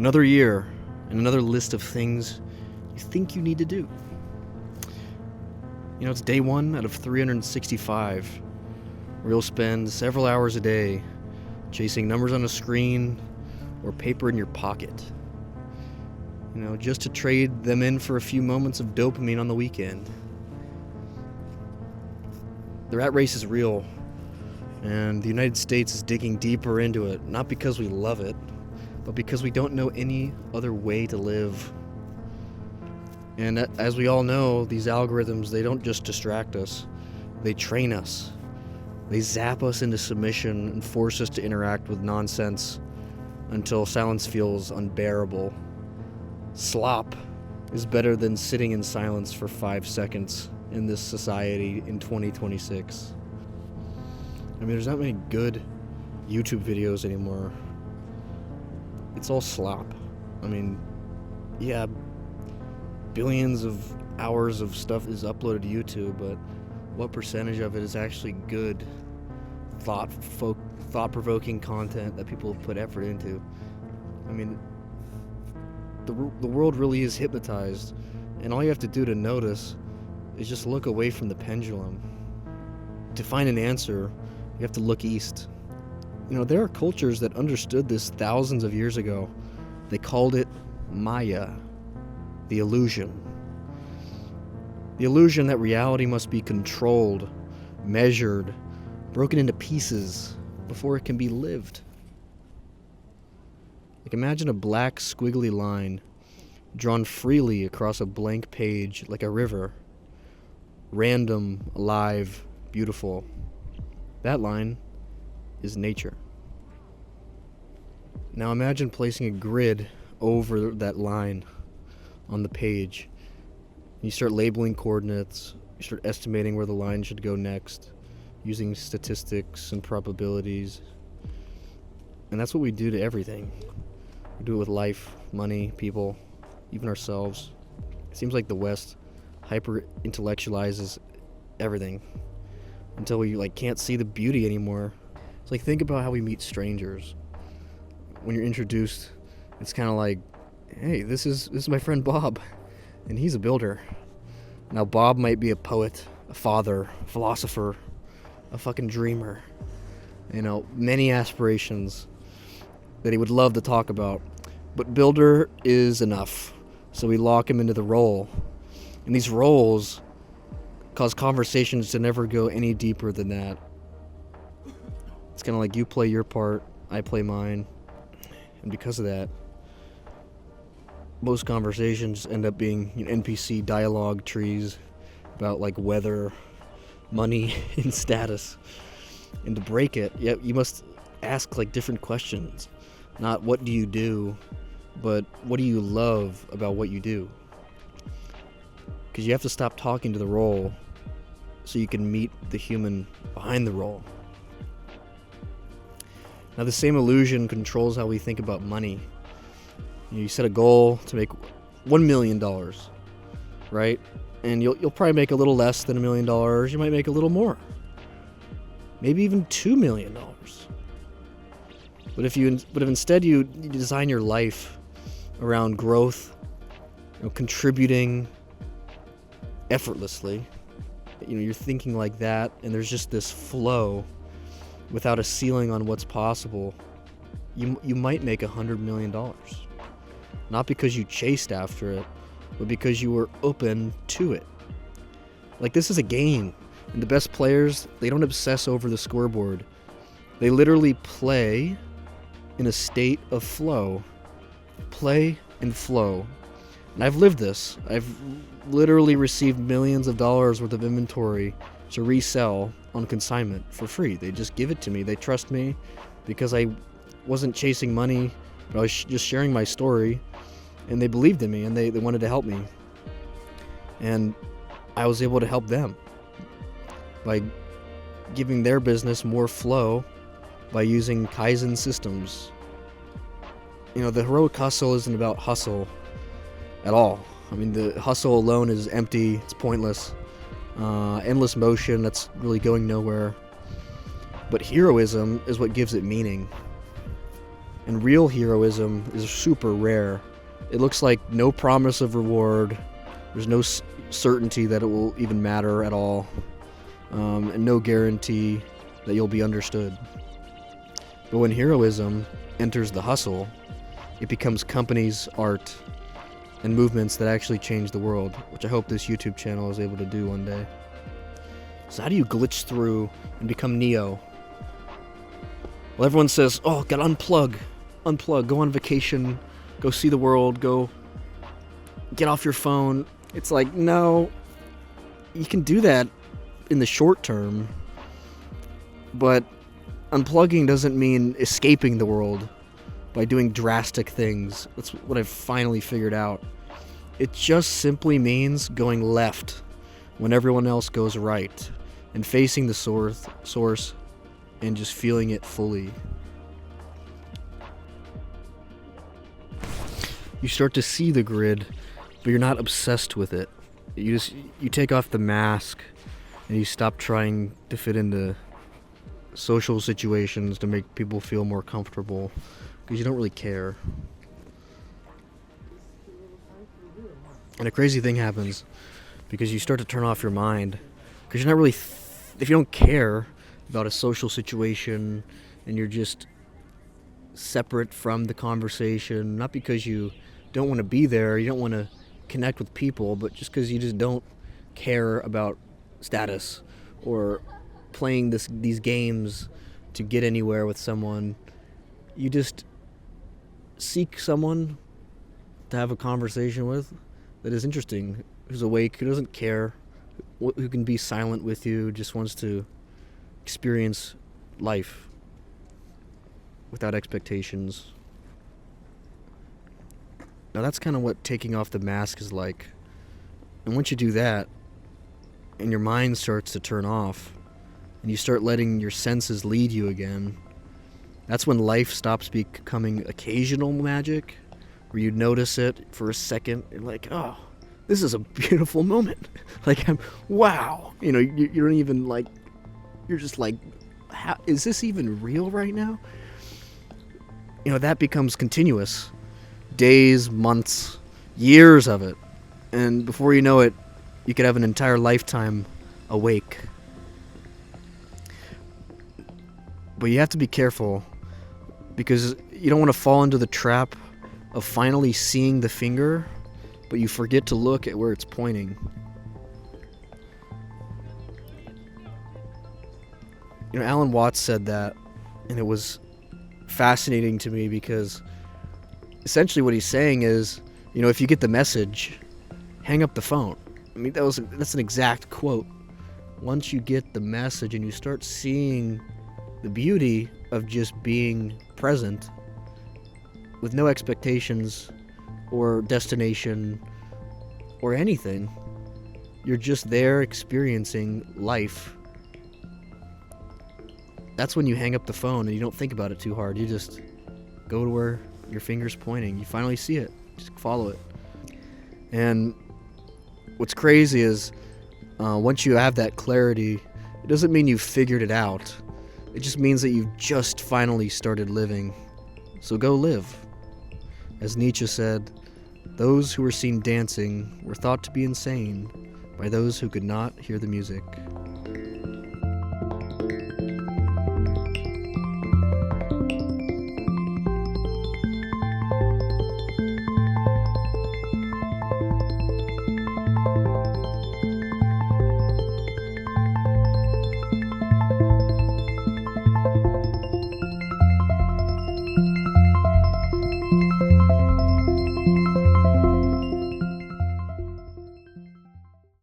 Another year and another list of things you think you need to do. You know, it's day 1 out of 365, where you'll spend several hours a day chasing numbers on a screen or paper in your pocket. You know, just to trade them in for a few moments of dopamine on the weekend. The rat race is real, and the United States is digging deeper into it, not because we love it, but because we don't know any other way to live. And as we all know, these algorithms, they don't just distract us, they train us. They zap us into submission and force us to interact with nonsense until silence feels unbearable. Slop is better than sitting in silence for 5 seconds in this society in 2026. I mean, there's not many good YouTube videos anymore. It's all slop. I mean, yeah, billions of hours of stuff is uploaded to YouTube, but what percentage of it is actually good, thought-provoking content that people have put effort into? I mean, the world really is hypnotized, and all you have to do to notice is just look away from the pendulum. To find an answer, you have to look east. You know, there are cultures that understood this thousands of years ago. They called it Māyā, the illusion. The illusion that reality must be controlled, measured, broken into pieces before it can be lived. Like, imagine a black squiggly line drawn freely across a blank page like a river. Random, alive, beautiful. That line is nature. Now imagine placing a grid over that line on the page. You start labeling coordinates, you start estimating where the line should go next, using statistics and probabilities. And that's what we do to everything. We do it with life, money, people, even ourselves. It seems like the West hyper-intellectualizes everything until we can't see the beauty anymore. It's like, think about how we meet strangers. When you're introduced, it's kind of like, hey, this is my friend Bob, and he's a builder. Now Bob might be a poet, a father, a philosopher, a fucking dreamer. You know, many aspirations that he would love to talk about. But builder is enough, so we lock him into the role. And these roles cause conversations to never go any deeper than that. It's kind of like you play your part, I play mine. And because of that, most conversations end up being NPC dialogue trees about weather, money, and status. And to break it, you must ask different questions. Not what do you do, but what do you love about what you do? Because you have to stop talking to the role so you can meet the human behind the role. Now, the same illusion controls how we think about money. You set a goal to make $1 million, right? And you'll probably make a little less than $1 million. You might make a little more. Maybe even $2 million. But if instead you design your life around growth, contributing effortlessly, you're thinking like that, and there's just this flow without a ceiling on what's possible, you might make $100 million. Not because you chased after it, but because you were open to it. This is a game, and the best players, they don't obsess over the scoreboard. They literally play in a state of flow. Play and flow. And I've lived this. I've literally received millions of dollars worth of inventory to resell on consignment for free. They just give it to me. They trust me because I wasn't chasing money, but I was just sharing my story, and they believed in me, and they wanted to help me. And I was able to help them by giving their business more flow by using Kaizen systems. The heroic hustle isn't about hustle at all. I mean, the hustle alone is empty, it's pointless. Endless motion that's really going nowhere. But heroism is what gives it meaning. And real heroism is super rare. It looks like no promise of reward. There's no certainty that it will even matter at all. And no guarantee that you'll be understood. But when heroism enters the hustle, it becomes companies, art, and movements that actually change the world, which I hope this YouTube channel is able to do one day. So how do you glitch through and become Neo? Well, everyone says, oh, gotta unplug, go on vacation, go see the world, go get off your phone. It's like, no, you can do that in the short term, but unplugging doesn't mean escaping the world by doing drastic things. That's what I've finally figured out. It just simply means going left when everyone else goes right, and facing the source and just feeling it fully. You start to see the grid, but you're not obsessed with it. You take off the mask and you stop trying to fit into social situations to make people feel more comfortable, because you don't really care. And a crazy thing happens because you start to turn off your mind, because you're not really if you don't care about a social situation and you're just separate from the conversation, not because you don't want to be there, you don't want to connect with people, but just because you just don't care about status or playing these games to get anywhere with someone. You just seek someone to have a conversation with that is interesting, who's awake, who doesn't care, who can be silent with you, just wants to experience life without expectations. Now that's kind of what taking off the mask is like. And once you do that, and your mind starts to turn off, and you start letting your senses lead you again, that's when life stops becoming occasional magic, where you notice it for a second, and like, oh, this is a beautiful moment. Like, wow. You know, you don't even like, you're just like, how, is this even real right now? You know, that becomes continuous. Days, months, years of it. And before you know it, you could have an entire lifetime awake. But you have to be careful, because you don't want to fall into the trap of finally seeing the finger, but you forget to look at where it's pointing. You know, Alan Watts said that, and it was fascinating to me, because essentially what he's saying is, you know, if you get the message, hang up the phone. I mean, that's an exact quote. Once you get the message and you start seeing the beauty of just being present with no expectations or destination or anything, you're just there experiencing life. That's when you hang up the phone and you don't think about it too hard. You just go to where your finger's pointing. You finally see it. Just follow it. And what's crazy is once you have that clarity, it doesn't mean you've figured it out. It just means that you've just finally started living. So go live. As Nietzsche said, those who were seen dancing were thought to be insane by those who could not hear the music.